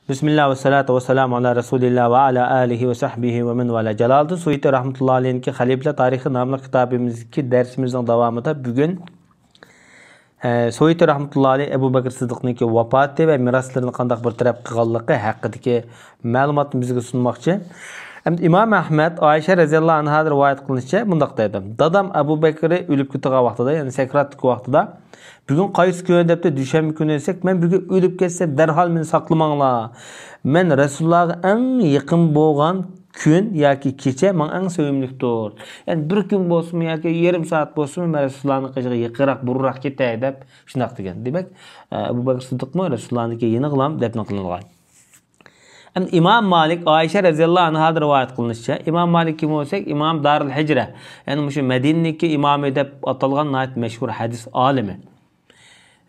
Bismillah ve salatu ve selamu ala Resulillah ve ala alihi ve sahbihi ve men vala. Jalaluddin Suyuti rahmetullahi aleyhinki Halifler Tarihi namlı kitabımızdaki dersimizin devamında bugün Suyuti rahmetullahi aleyh Ebu Bekir Sıddık'nınki vafatı ve miraslarını qandaq bir taraf qılğanlığı haqqındaki məlumatını bizge sunmakçı. İmam Ahmed Ayşe radhiyallahu anha rivayet kılınışça bundaq deydi. Dadam Ebu Bekir'i ölüp gittiği vaqtida, yani sekratlık vaqtida bugün qaysı günü depte düşenbi günü desek, men bugün ölüp ketsem derhal meni saqlamanglar. Men Resulullah'a en yakın bolgan gün yoki kecha men en sevimlikdir. Yani bir gün bolsunmi yoki yarım saat bolsunmi men Resulullah'ın qıjığı yaqinroq burroq ketay deb shunaq degan. Demak, Ebu Bekir Sıddık'mı Resulullah'nınki yeni qılam deb naqlingan. İmam Malik Ayşe radhiyallahu anha rivayet kılınışça. İmam Malik kim olsak? İmam Darul Hicre. Yani şu Medine'deki imam edip atılgan nayet meşhur hadis alimi.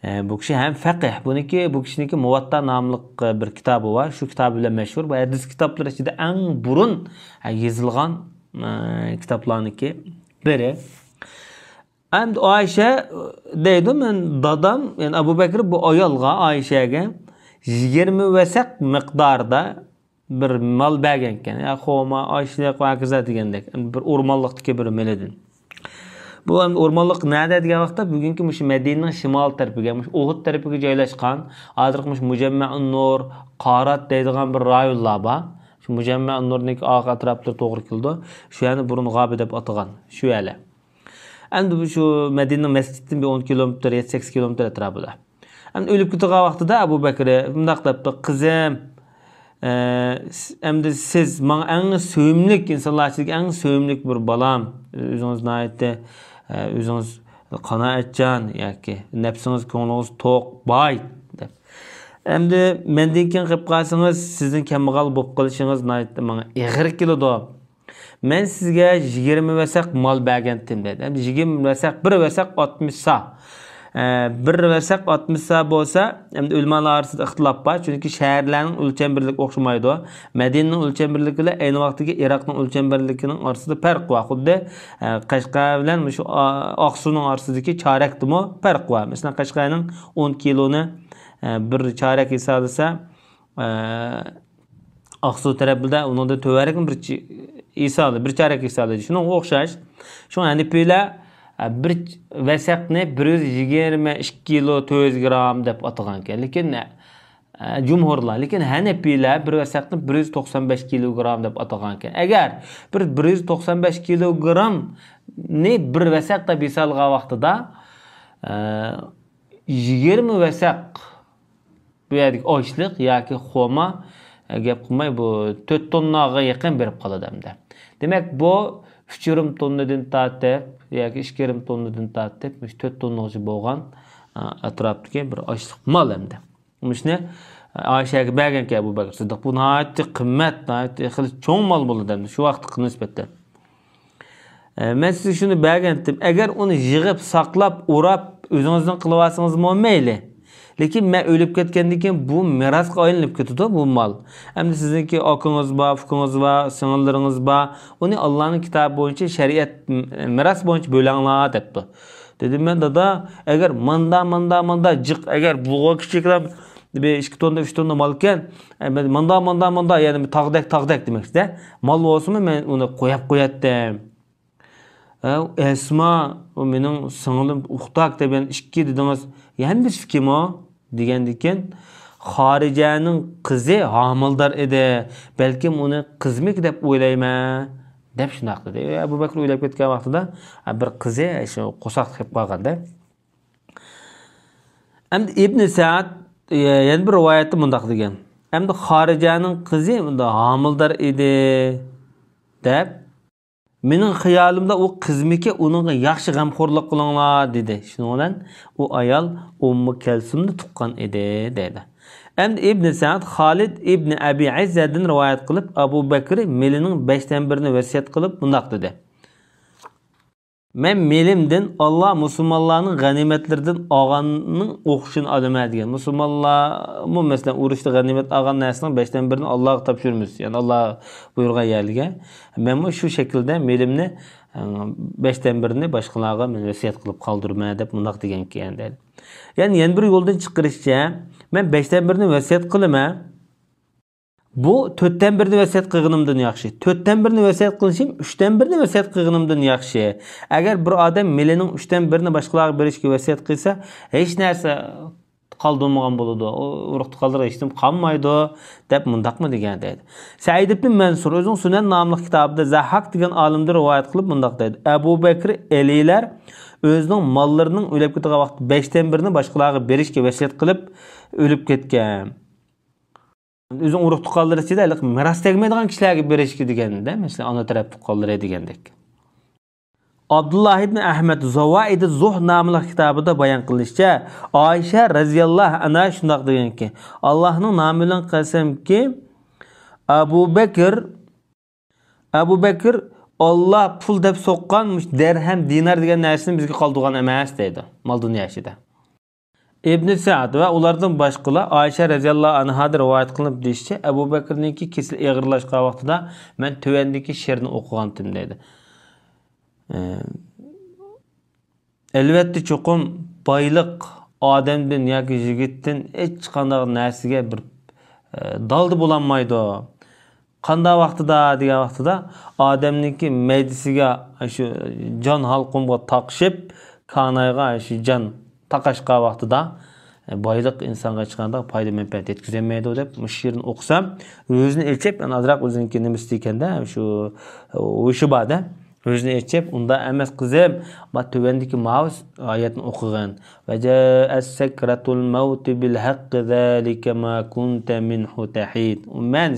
Bu kişi hem faqih. Bu kişinin Muvatta namlık bir kitabı var. Şu kitabı ile meşhur. Bu hadis kitapları içinde en burun yazılgan kitaplarınki biri. Hem Ayşe deydim ben dadam, yani Ebu Bekir bu ayolga Ayşe'ye 20 vesak miqdarda bir mal bergenken, ya xoma, açlık ve akıza degendek bir ormanlıktaki bir meledin. Bu ormanlık nerede degan vaqtda bugünkü mush Medine'nin şimal tarafiga, mush Uhud tarafiga joylashgan, hozirgi Mujamma-un Nur, Qarat deydigan bir rayonlar bor. Şu Mujamma-un Nur'niki arqa atroflar to'g'ri keldi. Şu yani burun g'abi deb atagan. Şu yali. Endi şu Medine'nin mescidin bir 10 kilometr, 7-8 kilometr atrofida. Endi ölüp gittiği vaqtida Abu Bekir'e bundaq depti, qizim, endi siz men en söyümlük insanlar içindeki en söyümlük bir balam, özünüz nayetde özünüz qanaatjan yoki nefsiniz ko'nglingiz to'q, boy deb. Endi mendan keyin qilib qalsangiz sizning kambag'al bo'lib qolishingiz nayetde menga ig'ir keladi. Men sizga 20 vasak mal bergandim dedi. Endi 20 vasak, bir vasak 60 sa. Bir vasak 60 sa bo'lsa, endi o'lmalar orasida ixtilof bor, chunki shaharlarning o'lcham birligi o'xshamaydi. Madinening o'lcham birligi bilan ayni vaqtdagi Iroqning o'lcham birligining orasida farq bor. Xuddi Qashqar bilan shu Oqsuning orasidagi chorakdimi farq bor. Masalan, Qashqarning 10 kiloni bir chorak hisoblasa, Oqsu tarafida uningda to'varak bir hisobli, bir chorak hisoblaydi. Shunga o'xshash. Shu endi piylar bir vasaqni 122 kilo 400 gram deb atagan ekan. Lekin jumhurlar, lekin Hanafilar bir vasaqni 195 kilogram deb atagan ekan. Agar bir 195 kilogram ni bir vasaq deb hisoblagan vaqtida 20 vasaq bu yerlik ochliq yoki xoma gap qilmay bu 4 tonnaga yaqin berib qoladi hamda. Demak, bu 3,5 tonnadan tortib yoki 2,5 tonnadan tortib 4 tonnaga bo'lgan atrofdagi bir ochliq mal hamda. Shuni Ayşe'ga bergan ekan Abu Bekir Siddiq. Bu nihoyatda qimmat, nihoyatda cho'ng mal bo'ladi hamda shu vaqtga nisbatan. Men sizga shuni bergandim. Agar uni yig'ib, saqlab, o'rab o'zingizdan qilib olsangiz mayli. Lekin men o'lib ketgandan keyin bu mirosga aylanib ketadi bu mal. Endi sizniki okungiz bor, fukungiz bor, singillaringiz bor. Uni Allohning kitobi bo'yicha shariat miros bo'yicha bo'langlar debdi. Dedim men dada, agar manda jiq, agar bu kichiklar 2 tonna 3 tonna mal ekan, manda yani tag'dak demakda. Mal bo'lsa men uni qo'yatdim. Esma, o mening singlim uxtak deb yani 2 dedingiz. Yani bir fikrim o degandikin Xarijaning qizi homildor edi. Balkim uni qizmik deb o'ylayman deb shunaq dedi. Abu Bakr o'ylab ketgan vaqtida bir qizi shu qo'saq qilib qolganda. Endi Ibn Sa'd yana bir rivoyatda bundaq degan. Endi Xarijaning qizi unda homildor edi deb mening xiyolimda u qizmiki uningga yaxshi g'amxo'rlik qilinglar dedi. Shuning bilan u ayol Ummu Kalsumni tuqqan edi dedi. Endi Ibn Sa'd Xolid ibn Abi Izzaddan rivoyat qilib, Abu Bakr melining 5dan birini vasiyat qilib bundaq dedi. Men melimdan Allah musulmonlarning g'animatlaridan olganning o'qishini olaman degan. Musulmonlar masalan urushda g'animat olgan narsaning 5dan birini Allohga topshiramiz. Ya'ni Alloh buyurgan yerga. Men shu shaklda melimni 5dan birini boshqalarga men vasiyat qilib qoldirman deb bundaq degan ekan. Yani yana bir yo'ldan chiqarishcha men 5dan birini vasiyat qilaman. Bu 4'ten 1'ni vasiyat qilganimdan yaxshi. 4'ten 1'ni vasiyat qilishim 3'ten 1'ni vasiyat qilganimdan yaxshi. Agar bir odam milining 3'ten 1'ni boshqalarga berishga vasiyat qilsa, hech narsa qoldirmagan bo'ladi. O urug'ni qoldirishim qolmaydi deb mundaqmi degan deydi. Said ibn Mansur o'zining Sunan nomli kitobida Zahhak degan olimdan rivoyat qilib mundaq deydi. Abu Bakr Alilar o'zining mollarining o'lib ketgan vaqt 5'ten 1'ni boshqalarga berishga vasiyat qilib o'lib ketgan. O'zing urug'ni qoldirishida miros tegmaydigan kishilarga berishga deganda, masalan, ona tarafni qoldiradi degandek. Abdullah ibn Ahmad Zawaid az-Zuhd nomli kitobida bayon qilishicha, Oysha radhiyallohu anha shunday deganki, Allohning nomi bilan qasamki, Abu Bakr Allah pul deb so'qqan dirham, dinar degan narsani bizga qoldirgan emas deydi, mol dunyosida. İbn Sa'd ve ulardan başqalar Ayşe radhiyallohu anhadan rivoyat qilib deyishcha, Abu Bakrniki kesil ig'irlashgan vaqtida men tövendeki she'rni o'qigandim deydi. Elbette cho'qim boyliq odamdan yoki yigitdan hech qanday narsaga bir daldi bo'lanmaydi. Qanday vaqtida degan vaqtida odamniki maydisiga shu jon halqumga taqishib, kanayga shu jon taqashqa vaqtida boyliq insonga chiqanda foyda manfaat yetkazolmaydi deb she'rni o'qisam, o'zini elchib, azroq o'ziniki nimasi ekanda shu o'sha bada o'zini elchib, unda emas qizim, ma tövendiki mavz oyatni o'qigan. Va ja'as sakratul maut bil haqq zalika ma kunta minhu tahid. Men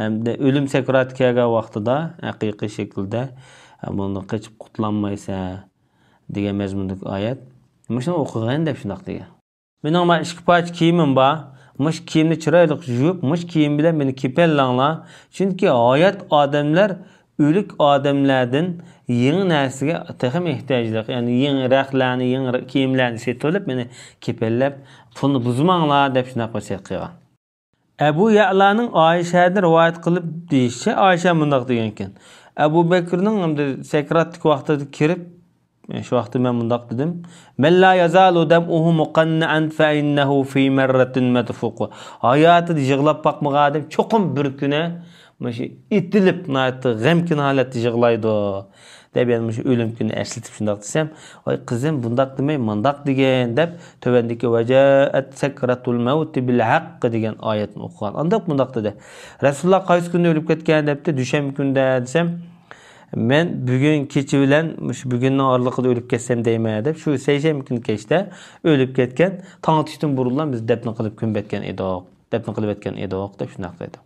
hamda o'lim sakrati kelgan vaqtida haqiqiy shaklda buni qochib qutlanmaysa degan mazmundagi oyat. Muşun o'qigan deb shunaq degan. Mening ma ikki poch kiyimim bor. Mush kiyimni chiroyli yuvib, mush kiyim bilan meni kepellanglar. Chunki oyat odamlar o'lik odamlardan yangi narsaga texim ehtiyojli. Ya'ni yangi raqlarni, yangi kiyimlarni setolib meni kepellab, pulni buzmanglar deb shunaq vasiyat qilgan. Abu Ya'laning Oyshadan rivoyat qilib deyishcha, Oysha bundoq degan ekan. Abu Bakrning sakratlik vaqtida kirib şu vaqtda men mundaq dedim. Men la yazalu dam'uhu muqanna'an fa innahu fi marratin madfuq. Hayatida yig'lab baqmagan deb cho'qim bir kuni maşı itilib naytı g'amkin holatda yig'laydi. Deb yani şu o'lim kuni eslatib shundaq desam, "Voy qizim, bundaq demay, mundaq degan" deb tövendeki vaja'at sakratul maut bil haqq degan oyatni o'qigan. Andaq mundaq dedi. Rasululloh qaysi kunda o'lib ketgan debdi, dushanba kunda desam, men bugun kecha bilan bugunning oraliqida o'lib ketsam deyman deb shu seshanba kuni kechda o'lib ketgan, tong otishdan burundan biz dafn qilib ko'mbatgan edik. Dafn qilib etgan edik deb shunday dedi.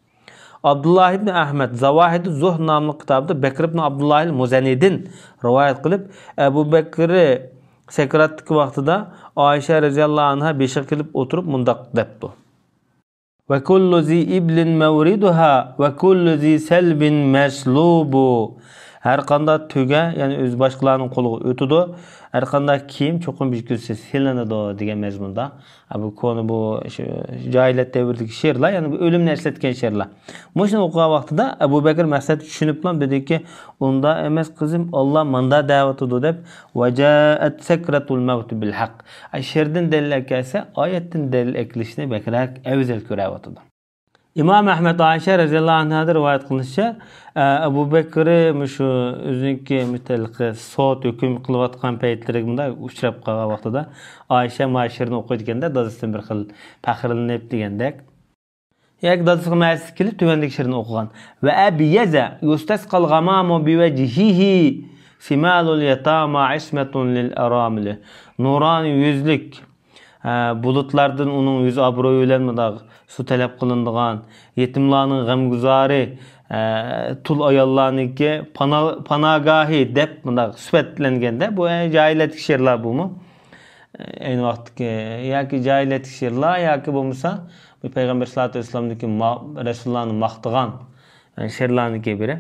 Abdullah ibn Ahmad Zawahid az-Zuhd nomli kitobida Bakr ibn Abdullah al-Muzanidin rivoyat qilib, Abu Bakr sakratlik vaqtida Oysha radhiyallohu anha beshik qilib o'tirib mundaq debdi. Va kullu zi iblin mawriduha va kullu zi salbin maslubu. Her qanday tüge, yani öz başqalarının qoluga ötüdü. Her qanday kiyim çoxum bir gözse silinadi degan mazmunda. Bu konu bu jahiliyat devridagi she'rlar, yani bu o'limni eslatgan she'rlar. Mushuni o'qigan vaqtida Abu Bakr maqsad tushunib bilan dediki, unda emas qizim, Alloh manda da'vat etdi deb vaja'at sakratul maut bil haqq. She'rdan dalil kelsa, oyatdan dalil eklishni bakrak afzal ko'rayotdi. İmam Ahmed Ayşe radhiyallohu anhadan rivoyat qilinishicha, Abu Bakr shu o'ziniki mutalliqi soat hukm qilayotgan paytlarida bunda uchrab qolgan vaqtida Ayşe mashirni o'qiyotganda dadasidan bir xil faxrlanib degandek. Yak dadasi ma'sib kelib tuvandagi she'rni o'qigan. Va abiyaza yustasqal ghamamu biwajhihi simalul yatama ismatun lil aramil. Nurani yüzlük bulutlardan onun yüz obro'yi bilan su talab qilinadigan yetimlarning g'amguzori tul ayollarniki panagahi deb bunda sifatlanganda bu jahiliyat she'rlar bumi ayni vaqtdagi yoki jahiliyat she'rlar yoki bo'lmasa bu payg'ambar sollallohu alayhi vasallamniki rasulullohni maqtagan she'rlarniki biri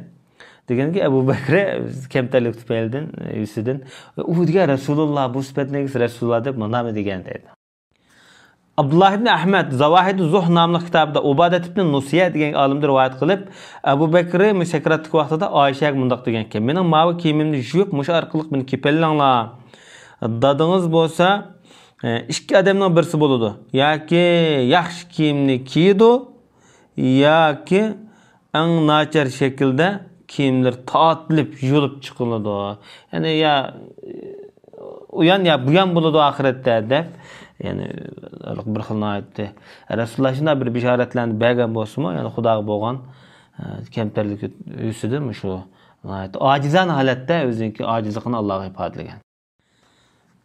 deganki Abu Bakr kamtarlik tufaylidan yusidan u degan rasululloh bu sifatni rasululloh deb mana degan deydi. Abdullah ibn Ahmad Zawahid az-Zuhd nomli kitobida Ubadat ibn Nusiya degan olimdan rivoyat qilib, Abu Bakr sakratlik vaqtida Oyshaga mundaq degan ekan: "Mening mavi kiyimimni yuvib, mush orqali meni kepellanglar. Dadingiz bo'lsa, ikki odamning birisi bo'ladi. Yoki yaxshi kiyimni kiydi, yoki eng nachar shaklda kiyimlar tortilib yulib chiqiladi. Ya'ni ya uyan ya buyan bo'ladi oxiratda deb, ya'ni bir xil aytdi. Rasululloh shunday bir bishoratlarni bergan bo'lsa-mu, ya'ni Xudoga bo'lgan kamtarlik yusidir shu. Acizan holatda o'ziniki ojizligini Allohga ifodalagan.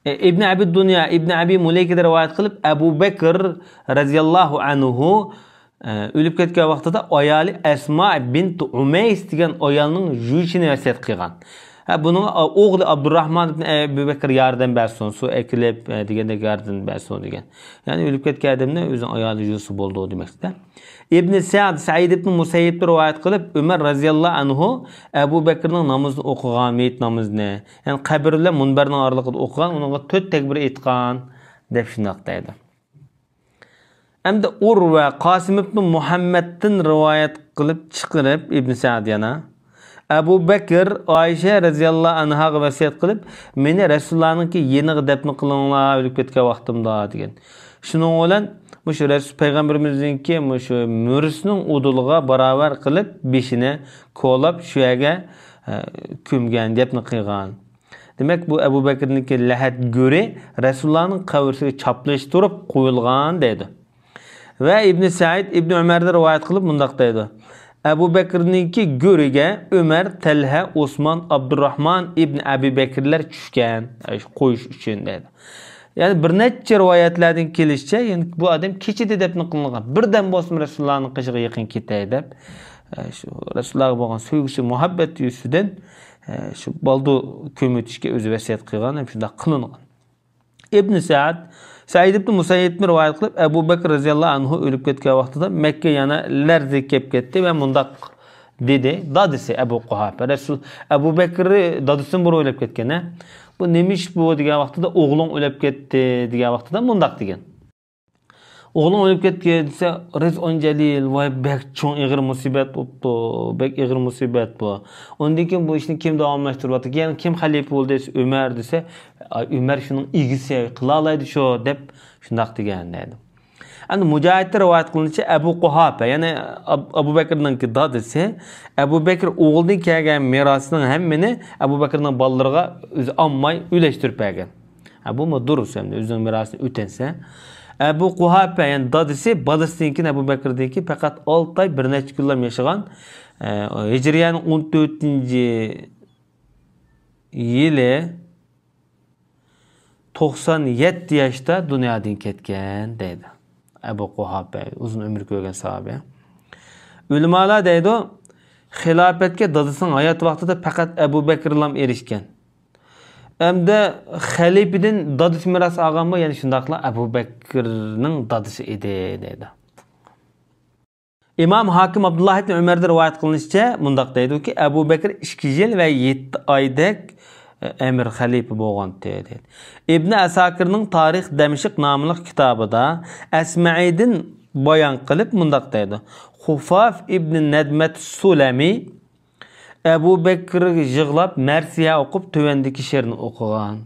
İbn Abi Dunya, İbn Abi Muleyka'da rivoyat qilib, Abu Bakr radhiyallohu anhu o'lib ketgan vaqtida ayoli Asma bint Umays degan ayolning yuyishini vasiyat qilgan. Bunun oğlu Abdurrahman ibn Ebu Bekir yardım bersin, su ekilip degende yardım bersin degan. Yani ölüp ketken adamda özün ayağlı yüzü boldu demekte. İbn Sa'id ibn Musayyib rivayet kılıp Ömer radıyallahu anhu Ebu Bekir'nin namazını okugan, meyit namazını. Yani kabirle munberinin aralıkında okugan, onunla 4 tekbir etkan dep şundaktaydı. Hem de Urve Qasim ibn Muhammed'in rivayet kılıp çıkırıp İbn Sa'd yana Abu Bakr Ayşe radhiyallahu anhaga vasiyat qilib, meni Rasulullah'ningki yeniga dafn qilinglar o'lib ketgan vaqtimda degan. Shuning bilan shu Rasul payg'ambarimizningki shu murisning uduliga barobar qilib, beshini ko'lab shu yerga ko'mgan, dafn qilgan. Demak, bu Abu Bakrningki lahat go'ri Rasulullahning qabrisiga chaplashtirib qo'yilgan dedi. Va Ibn Sa'id Ibn Umarda rivoyat qilib mundaq deydi. Abu Bakr'ninki go'riga Ömer, Talha, Osman, Abdurrahman ibn Abi Bakrlar tushgan, qo'yish uchun dedi. Yani bir necha rivoyatlardan kelishicha, yani bu odam kechida deb qilingan. Birdan bo'lsin Rasulullohning qishiga yaqin ketay deb, shu Rasulullohga bo'lgan sevgisi, muhabbati yusidan shu baldu ko'mitishga o'zi vasiyat qilgan, ham shunday qilingan. Ibn Sa'id ibn Musayyib rivoyat qilib, Abu Bakr radhiyallohu anhu o'lib ketgan vaqtida Makka yana larzik kelib ketdi va mundaq dedi. Dadisi Abu Quhafa, Rasul Abu Bakr dadisining bir o'lib ketgan. Bu nemish bu degan vaqtida o'g'lim o'lib ketdi degan vaqtida mundaq degan. O'g'lim o'lib ketdi desa, rizqun jalil va bek cho'ng ig'ir musibat bo'pti, bek ig'ir musibat bu. Undan keyin bu ishni kim davomlashtiryapti? Yani kim xalifa bo'ldi desa, Umar desa, Umar shuning igisi qila oladi shu deb shundaq degan dedi. Endi Mujohid rivoyat qilinishicha Abu Quhafa, ya'ni Abu Bakrning dadisi, Abu Bakr o'g'lidan kelgan merosning hammini Abu Bakrning bolalariga o'zi olmay ulashtirib bergan. Bu mu durus endi o'zining merosini o'tensa, Abu Quhafa yani dadisi balasininki Abu Bakr'deki fakat 6 ay bir necha kunlar yaşagan. Hicriyenin 14. yılı 97 yaşta dünyadan ketken deydi. Abu Quhafa uzun ömür ko'rgan sahabe. Ulamalar deydi o xilafetke dadısının hayat vaxtida fakat Abu Bakr'lam erişken. Hem de xalifeden dadısı miras algan mı? Yani şundaqla Abu Bakr'ning dadısı idi deydi. İmam Hakim Abdullah ibn Ömer'de rivayet kılınishicha mundaq deydi ki Abu Bakr 2 yil ve 7 aydak emir xalifa bo'lgan deydi. İbn Asakirning Tarix Damashq nomli kitobida Asma'idin bayon qilib mundaq deydi. Xufaf ibn Nadmat Sulami Abu Bakr yig'lab Marsiya o'qib tövendeki she'rni o'qigan.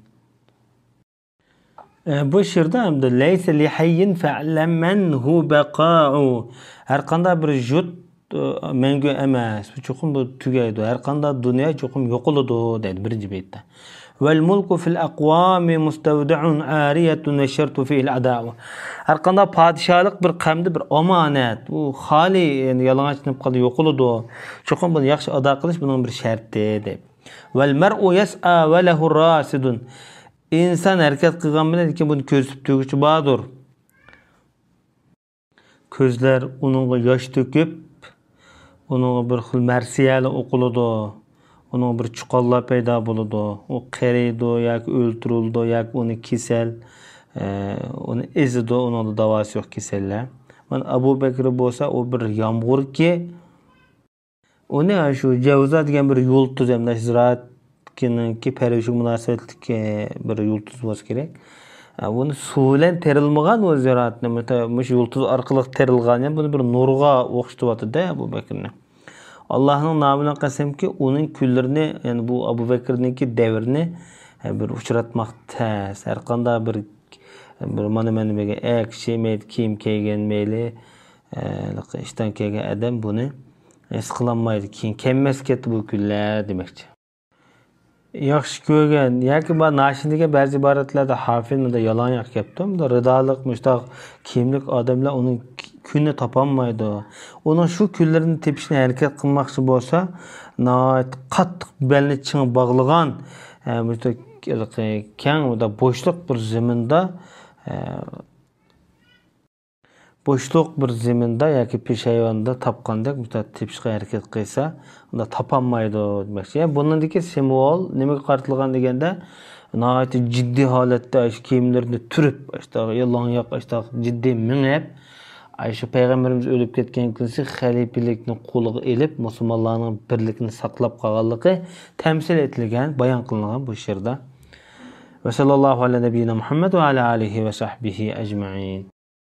Bu she'rda hamda laysa li hayyin fa'laman hu baqa'u. Har qanday bir jut mengu emas, bu cho'qim bu tugaydi. Har qanday dunyo cho'qim yo'qoladi deydi birinchi baytda. Vel mulku fil aqwami mustawda'un ariyatun ve shartu fi'l adawa. Har qanday podshohlik bir qamdi bir omonat, u xoli, yani yalang'ochlab qoldi, yo'qoladi. Cho'qim buni yaxshi ado qilish buning bir sharti deb. Vel mar'u yas'a ve lahu rasidun. İnsan harakat qilgan bilan lekin buni ko'zib to'guvchi bordir. Ko'zlar uningga yosh to'kib, uningga bir xil marsiyali o'qiladi. Onun bir çuqallar paydo bo'ladi. O qariydi yoki o'ltirildi yoki uni kasal, uni ezidi, uning davosi yo'q kasallar. Mana Abu Bakr bo'lsa, o bir yomg'irki, uni shu Javza degan bir yulduz hamda ziraatki parivshi munosabatli bir yulduz bo'lsa kerak. Buni suv bilan terilmagan o ziraatni, mush yulduz orqali terilgan, buni bir nurga o'xshatyapti-da Abu Bakrni. Allah'ın namına qasamki onun küllerini, yani bu Abu Bakr'ninki devrini bir uçratmak tez. Her qanday bir mana ek şey meyli kiyim kiygen meyli işten kelgen adam bunu es kılanmaydı. Keyin kelmez ketdi bu kunlar demekçi. Yaxshi ko'rgan yoki bu nashindiga ba'zi iboratlarda hafizmida yalan yoq kelibdi. Bunda ridolik mushtaq kiyimlik odamlar uning kunni topolmaydi. Uning shu kunlarini tepishni harakat qilmoqchi bo'lsa, nihoyat qattiq belni ching bog'lagan keng bo'shliq bir zaminda bo'shliq bir zaminda yoki peshayvonda topgandek tepishga harakat qilsa, unda topolmaydi demoqchi. Yani buningdagi simvol nimaga qaratilgan deganda, nihoyat jiddiy holatda shu kiyimlarni turib, yalan yo'q, jiddiy minib, shu payg'ambarimiz o'lib ketgan kunsi xalifalikni qo'liga elib, musulmonlarning birligini saqlab qolganligi tamsil etilgan, bayon qilingan bu she'rda. Ve sallallahu ala nebiyyina Muhammed ve ala alihi ve sahbihi ecmaîn.